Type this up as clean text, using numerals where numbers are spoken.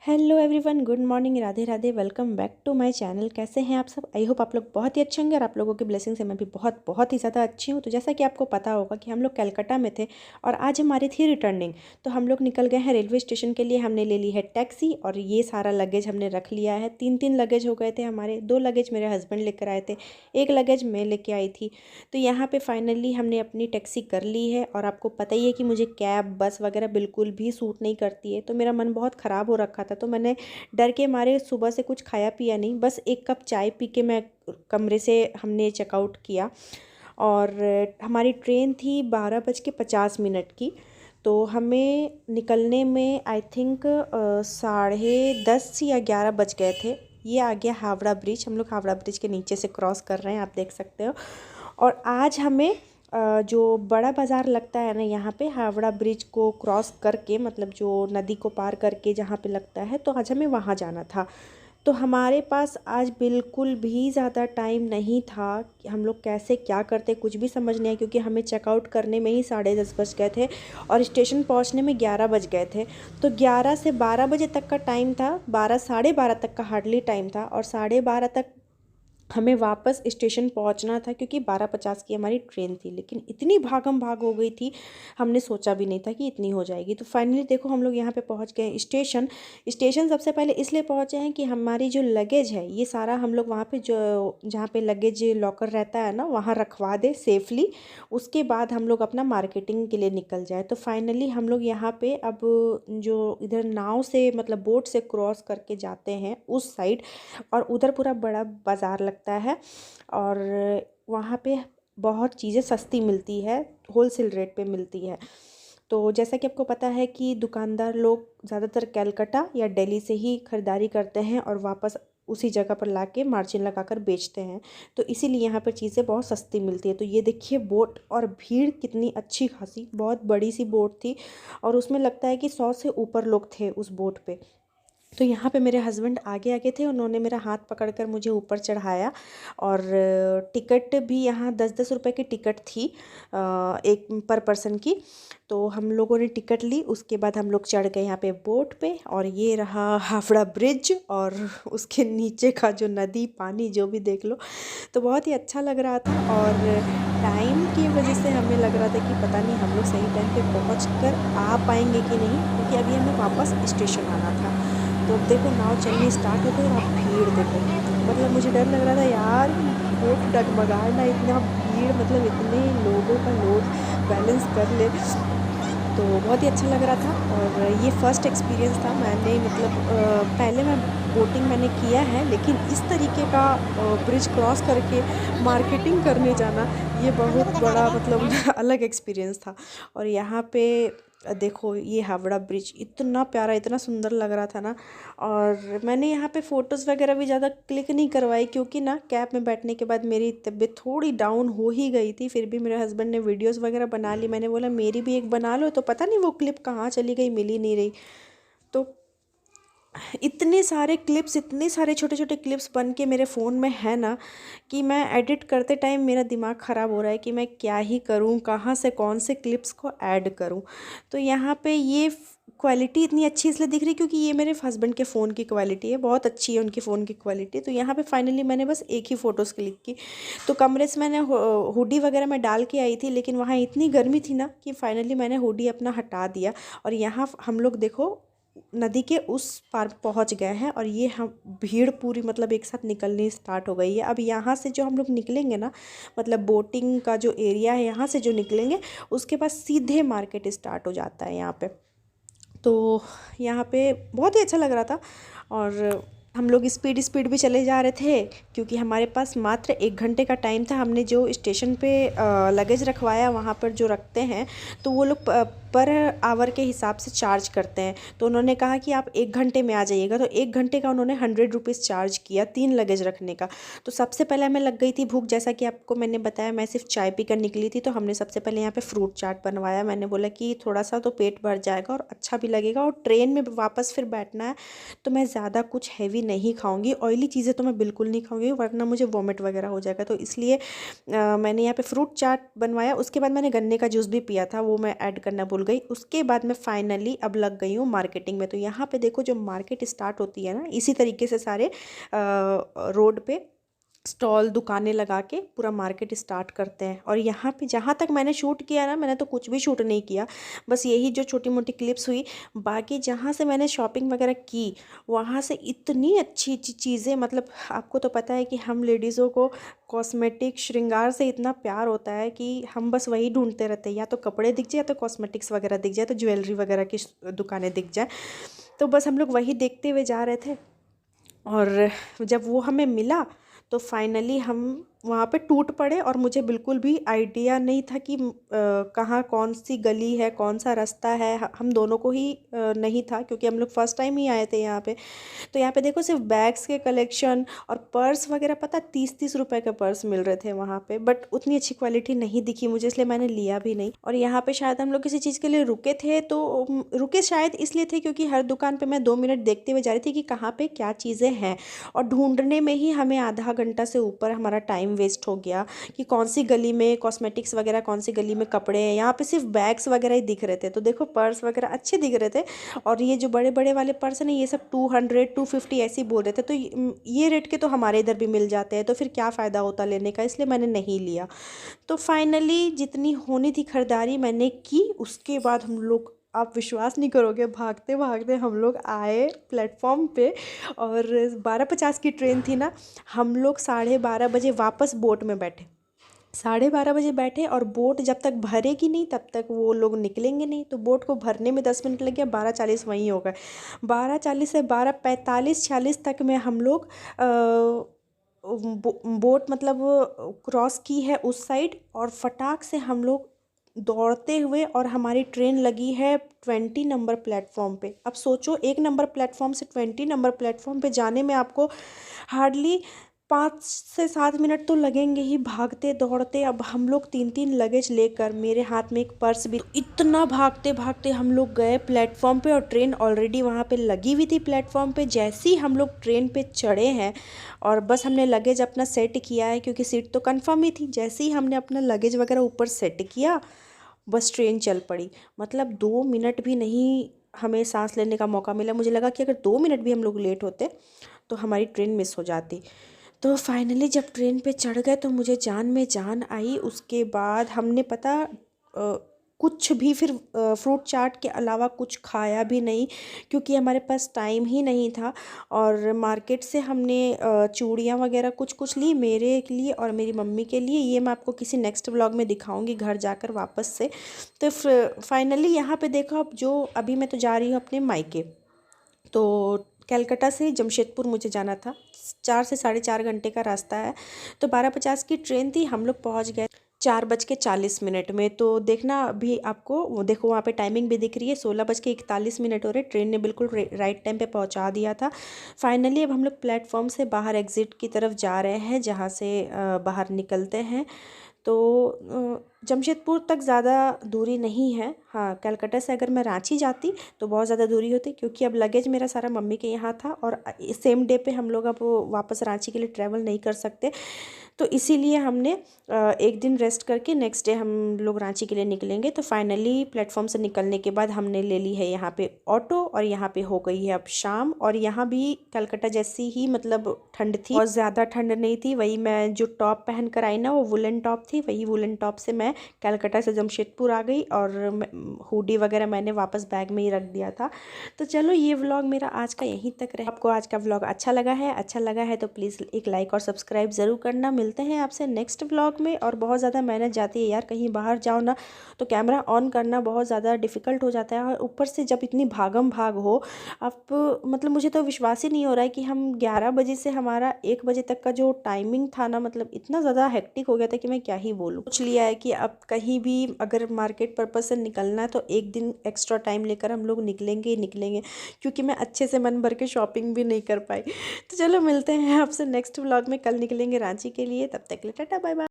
Hello everyone, good morning, Radhe Radhe. Welcome back to my channel. कैसे हैं आप सब? आई होप आप लोग बहुत ही अच्छे होंगे और आप लोगों की ब्लेसिंग से मैं भी बहुत बहुत ही ज़्यादा अच्छी हूँ। तो जैसा कि आपको पता होगा कि हम लोग कलकत्ता में थे और आज हमारी थी रिटर्निंग। तो हम लोग निकल गए हैं रेलवे स्टेशन के लिए। हमने ले ली है टैक्सी और ये सारा लगेज हमने रख लिया है। तीन लगेज हो गए थे हमारे। 2 लगेज मेरे हस्बैंड लेकर आए थे, 1 लगेज मैं लेके आई थी। तो यहाँ पर फाइनली हमने अपनी टैक्सी कर ली है। और आपको पता ही है कि मुझे कैब बस वगैरह बिल्कुल भी सूट नहीं करती है। तो मेरा मन बहुत ख़राब हो रखा था, तो मैंने डर के मारे सुबह से कुछ खाया पिया नहीं, बस 1 कप चाय पी के मैं कमरे से हमने चेकआउट किया। और हमारी ट्रेन थी 12:50 की। तो हमें निकलने में आई थिंक 10:30 या 11 बज गए थे। ये आ गया हावड़ा ब्रिज। हम लोग हावड़ा ब्रिज के नीचे से क्रॉस कर रहे हैं, आप देख सकते हो। और आज हमें जो बड़ा बाज़ार लगता है ना, यहाँ पे हावड़ा ब्रिज को क्रॉस करके, मतलब जो नदी को पार करके जहाँ पे लगता है, तो आज हमें वहाँ जाना था। तो हमारे पास आज बिल्कुल भी ज़्यादा टाइम नहीं था कि हम लोग कैसे क्या करते, कुछ भी समझ नहीं आया, क्योंकि हमें चेकआउट करने में ही 10:30 बज गए थे और स्टेशन पहुँचने में 11 बज गए थे। तो 11 से 12 बजे तक का टाइम था, 12 साढ़े 12 तक का हार्डली टाइम था। और 12:30 तक हमें वापस स्टेशन पहुंचना था, क्योंकि 12:50 की हमारी ट्रेन थी। लेकिन इतनी भागम भाग हो गई थी, हमने सोचा भी नहीं था कि इतनी हो जाएगी। तो फाइनली देखो, हम लोग यहाँ पे पहुँच गए स्टेशन। स्टेशन सबसे पहले इसलिए पहुँचे हैं कि हमारी जो लगेज है ये सारा हम लोग वहाँ पे, जो जहाँ पे लगेज लॉकर रहता है ना, वहाँ रखवा दे सेफली। उसके बाद हम लोग अपना मार्केटिंग के लिए निकल जाए। तो फाइनली हम लोग यहाँ पे अब जो इधर नाव से, मतलब बोट से क्रॉस करके जाते हैं उस साइड, और उधर पूरा बड़ा बाज़ार लगता है। और वहाँ पे बहुत चीज़ें सस्ती मिलती है, होलसेल रेट पे मिलती है। तो जैसा कि आपको पता है कि दुकानदार लोग ज़्यादातर कलकत्ता या दिल्ली से ही ख़रीदारी करते हैं और वापस उसी जगह पर लाके मार्जिन लगाकर बेचते हैं। तो इसीलिए यहाँ पर चीज़ें बहुत सस्ती मिलती है। तो ये देखिए बोट, और भीड़ कितनी अच्छी खासी, बहुत बड़ी सी बोट थी और उसमें लगता है कि 100 से ऊपर लोग थे उस बोट पे। तो यहाँ पे मेरे हस्बैंड आगे आगे थे, उन्होंने मेरा हाथ पकड़कर मुझे ऊपर चढ़ाया। और टिकट भी यहाँ 10-10 रुपए की टिकट थी, एक पर पर्सन की। तो हम लोगों ने टिकट ली, उसके बाद हम लोग चढ़ गए यहाँ पे बोट पे। और ये रहा हावड़ा ब्रिज, और उसके नीचे का जो नदी, पानी जो भी देख लो। तो बहुत ही अच्छा लग रहा था। और टाइम की वजह से हमें लग रहा था कि पता नहीं हम लोग सही टाइम पे पहुँच कर आ पाएंगे कि नहीं, क्योंकि अभी हमें वापस स्टेशन आना था। तो अब देखो नाव चलनी स्टार्ट हो गई और आप भीड़ देखो, मतलब मुझे डर लग रहा था यार, बोट डगमगाए ना, इतना भीड़, मतलब इतने लोगों का लोड बैलेंस कर ले। तो बहुत ही अच्छा लग रहा था। और ये फ़र्स्ट एक्सपीरियंस था। मैंने मतलब पहले मैं बोटिंग मैंने किया है, लेकिन इस तरीके का ब्रिज क्रॉस करके मार्केटिंग करने जाना, ये बहुत बड़ा मतलब अलग एक्सपीरियंस था। और यहाँ पे देखो, ये हावड़ा ब्रिज इतना प्यारा, इतना सुंदर लग रहा था ना। और मैंने यहाँ पे फ़ोटोज़ वगैरह भी ज़्यादा क्लिक नहीं करवाई, क्योंकि ना कैब में बैठने के बाद मेरी तबीयत थोड़ी डाउन हो ही गई थी। फिर भी मेरे हस्बैंड ने वीडियोज़ वगैरह बना ली। मैंने बोला मेरी भी एक बना लो, तो पता नहीं वो क्लिप कहाँ चली गई, मिल ही नहीं रही। तो इतने सारे क्लिप्स, इतने सारे छोटे छोटे क्लिप्स बन के मेरे फ़ोन में है ना, कि मैं एडिट करते टाइम मेरा दिमाग ख़राब हो रहा है कि मैं क्या ही करूं, कहाँ से कौन से क्लिप्स को ऐड करूं। तो यहाँ पे ये क्वालिटी इतनी अच्छी इसलिए दिख रही, क्योंकि ये मेरे हस्बैंड के फ़ोन की क्वालिटी है, बहुत अच्छी है उनकी फ़ोन की क्वालिटी। तो यहाँ पे फाइनली मैंने बस एक ही फ़ोटोज़ क्लिक की। तो कमरे से मैंने हुडी वगैरह मैं डाल के आई थी, लेकिन वहाँ इतनी गर्मी थी ना कि फाइनली मैंने हुडी अपना हटा दिया। और यहाँ हम लोग देखो नदी के उस पार पहुंच गए हैं। और ये हम भीड़ पूरी मतलब एक साथ निकलनी स्टार्ट हो गई है। अब यहाँ से जो हम लोग निकलेंगे ना, मतलब बोटिंग का जो एरिया है, यहाँ से जो निकलेंगे उसके बाद सीधे मार्केट स्टार्ट हो जाता है यहाँ पे। तो यहाँ पे बहुत ही अच्छा लग रहा था। और हम लोग स्पीड स्पीड भी चले जा रहे थे, क्योंकि हमारे पास मात्र 1 घंटे का टाइम था। हमने जो स्टेशन पे लगेज रखवाया, वहाँ पर जो रखते हैं, तो वो लोग पर आवर के हिसाब से चार्ज करते हैं। तो उन्होंने कहा कि आप 1 घंटे में आ जाइएगा। तो 1 घंटे का उन्होंने 100 रुपीज़ चार्ज किया, 3 लगेज रखने का। तो सबसे पहले हमें लग गई थी भूख, जैसा कि आपको मैंने बताया मैं सिर्फ चाय पीकर निकली थी। तो हमने सबसे पहले यहाँ पे फ्रूट चाट बनवाया। मैंने बोला कि थोड़ा सा तो पेट भर जाएगा और अच्छा भी लगेगा, और ट्रेन में वापस फिर बैठना है, तो मैं ज़्यादा कुछ हैवी नहीं खाऊंगी, ऑयली चीज़ें तो मैं बिल्कुल नहीं खाऊंगी, वरना मुझे वॉमिट वगैरह हो जाएगा। तो इसलिए मैंने यहाँ पे फ्रूट चाट बनवाया। उसके बाद मैंने गन्ने का जूस भी पिया था, वो मैं ऐड करना भूल भूल गई। उसके बाद मैं फाइनली अब लग गई हूँ मार्केटिंग में। तो यहाँ पे देखो, जो मार्केट स्टार्ट होती है ना, इसी तरीके से सारे रोड पे स्टॉल दुकानें लगा के पूरा मार्केट स्टार्ट करते हैं। और यहाँ पे जहाँ तक मैंने शूट किया ना, मैंने तो कुछ भी शूट नहीं किया, बस यही जो छोटी मोटी क्लिप्स हुई। बाकी जहाँ से मैंने शॉपिंग वगैरह की, वहाँ से इतनी अच्छी अच्छी चीज़ें, मतलब आपको तो पता है कि हम लेडीज़ों को कॉस्मेटिक श्रृंगार से इतना प्यार होता है कि हम बस वही ढूंढते रहते हैं, या तो कपड़े दिख जाए, या तो कॉस्मेटिक्स वगैरह दिख जाए, तो ज्वेलरी वगैरह की दुकानें दिख जाए। तो बस हम लोग वही देखते हुए जा रहे थे। और जब वो हमें मिला तो फाइनली हम वहाँ पे टूट पड़े। और मुझे बिल्कुल भी आइडिया नहीं था कि कहाँ कौन सी गली है, कौन सा रास्ता है। हम दोनों को ही नहीं था, क्योंकि हम लोग फर्स्ट टाइम ही आए थे यहाँ पे। तो यहाँ पे देखो, सिर्फ बैग्स के कलेक्शन और पर्स वगैरह, पता 30-30 रुपए के पर्स मिल रहे थे वहाँ पे। बट उतनी अच्छी क्वालिटी नहीं दिखी मुझे, इसलिए मैंने लिया भी नहीं। और यहाँ पे शायद हम लोग किसी चीज़ के लिए रुके थे, तो रुके शायद इसलिए थे क्योंकि हर दुकान पे मैं 2 मिनट देखते हुए जा रही थी कि कहाँ पे क्या चीज़ें हैं। और ढूंढने में ही हमें आधा घंटा से ऊपर हमारा टाइम वेस्ट हो गया कि कौन सी गली में कॉस्मेटिक्स वगैरह, कौन सी गली में कपड़े हैं। यहाँ पे सिर्फ बैग्स वगैरह ही दिख रहे थे। तो देखो, पर्स वगैरह अच्छे दिख रहे थे। और ये जो बड़े बड़े वाले पर्स हैं ना, ये सब 200-250 ऐसे ही बोल रहे थे। तो ये रेट के तो हमारे इधर भी मिल जाते हैं, तो फिर क्या फ़ायदा होता लेने का, इसलिए मैंने नहीं लिया। तो फाइनली जितनी होनी थी खरीदारी मैंने की। उसके बाद हम लोग, आप विश्वास नहीं करोगे, भागते भागते हम लोग आए प्लेटफॉर्म पे। और 12:50 की ट्रेन थी ना, हम लोग 12:30 बजे वापस बोट में बैठे। 12:30 बजे बैठे, और बोट जब तक भरेगी नहीं तब तक वो लोग निकलेंगे नहीं। तो बोट को भरने में 10 मिनट लग गया, 12:40 वहीं हो गए। 12:40 से 12:45-46 तक में हम लोग बोट मतलब क्रॉस की है उस साइड। और फटाक से हम लोग दौड़ते हुए, और हमारी ट्रेन लगी है 20 नंबर प्लेटफॉर्म पे। अब सोचो, 1 नंबर प्लेटफॉर्म से 20 नंबर प्लेटफॉर्म पे जाने में आपको हार्डली 5 से 7 मिनट तो लगेंगे ही, भागते दौड़ते। अब हम लोग 3-3 लगेज लेकर, मेरे हाथ में एक पर्स भी। इतना भागते भागते हम लोग गए प्लेटफॉर्म पे, और ट्रेन ऑलरेडी वहाँ पे लगी हुई थी प्लेटफॉर्म पे। जैसे ही हम लोग ट्रेन पे चढ़े हैं, और बस हमने लगेज अपना सेट किया है, क्योंकि सीट तो कंफर्म ही थी। जैसे ही हमने अपना लगेज वगैरह ऊपर सेट किया, बस ट्रेन चल पड़ी। मतलब 2 मिनट भी नहीं हमें सांस लेने का मौका मिला। मुझे लगा कि अगर 2 मिनट भी हम लोग लेट होते तो हमारी ट्रेन मिस हो जाती। तो फाइनली जब ट्रेन पे चढ़ गए तो मुझे जान में जान आई। उसके बाद हमने कुछ भी फिर फ्रूट चाट के अलावा कुछ खाया भी नहीं, क्योंकि हमारे पास टाइम ही नहीं था। और मार्केट से हमने चूड़ियाँ वगैरह कुछ कुछ ली, मेरे लिए और मेरी मम्मी के लिए। ये मैं आपको किसी नेक्स्ट व्लॉग में दिखाऊंगी घर जाकर वापस से। तो फाइनली यहाँ पे देखो, अब जो अभी मैं तो जा रही हूँ अपने मायके। तो कलकत्ता से जमशेदपुर मुझे जाना था, 4 से 4.5 घंटे का रास्ता है। तो 12:50 की ट्रेन थी, हम लोग पहुँच गए 4:40 में। तो देखना, अभी आपको वो देखो वहाँ पे टाइमिंग भी दिख रही है, 16:41 हो रहे। ट्रेन ने बिल्कुल राइट टाइम पे पहुँचा दिया था। फाइनली अब हम लोग प्लेटफॉर्म से बाहर एग्ज़िट की तरफ जा रहे हैं, जहाँ से बाहर निकलते हैं। तो जमशेदपुर तक ज़्यादा दूरी नहीं है। हाँ, कलकत्ता से अगर मैं रांची जाती तो बहुत ज़्यादा दूरी होती, क्योंकि अब लगेज मेरा सारा मम्मी के यहाँ था, और सेम डे पे हम लोग अब वापस रांची के लिए ट्रैवल नहीं कर सकते। तो इसीलिए हमने एक दिन रेस्ट करके नेक्स्ट डे हम लोग रांची के लिए निकलेंगे। तो फाइनली प्लेटफॉर्म से निकलने के बाद हमने ले ली है यहाँ पे ऑटो, और यहाँ पे हो गई है अब शाम। और यहाँ भी कलकत्ता जैसी ही मतलब ठंड थी, और ज़्यादा ठंड नहीं थी। वही मैं जो टॉप पहन कर आई ना, वो वुलन टॉप थी। वही वुलन टॉप से मैं कलकत्ता से जमशेदपुर आ गई, और हुडी वगैरह मैंने वापस बैग में ही रख दिया था। तो चलो, ये व्लॉग मेरा आज का यहीं तक रहे। आपको आज का व्लॉग अच्छा लगा है तो प्लीज़ एक लाइक और सब्सक्राइब ज़रूर करना। मिलते हैं आपसे नेक्स्ट व्लॉग में। और बहुत ज़्यादा मेहनत जाती है यार, कहीं बाहर जाओ ना तो कैमरा ऑन करना बहुत ज़्यादा डिफ़िकल्ट हो जाता है। और ऊपर से जब इतनी भागम भाग हो, आप मतलब मुझे तो विश्वास ही नहीं हो रहा है कि हम 11 बजे से हमारा 1 बजे तक का जो टाइमिंग था ना, मतलब इतना ज़्यादा हेक्टिक हो गया था कि मैं क्या ही बोलूँ। सोच लिया है कि अब कहीं भी अगर मार्केट पर्पज़ से निकलना है तो एक दिन एक्स्ट्रा टाइम लेकर हम लोग निकलेंगे ही निकलेंगे, क्योंकि मैं अच्छे से मन भर के शॉपिंग भी नहीं कर पाई। तो चलो, मिलते हैं आपसे नेक्स्ट व्लॉग में। कल निकलेंगे रांची के लिए, तब तक के लिए टाटा बाय बाय।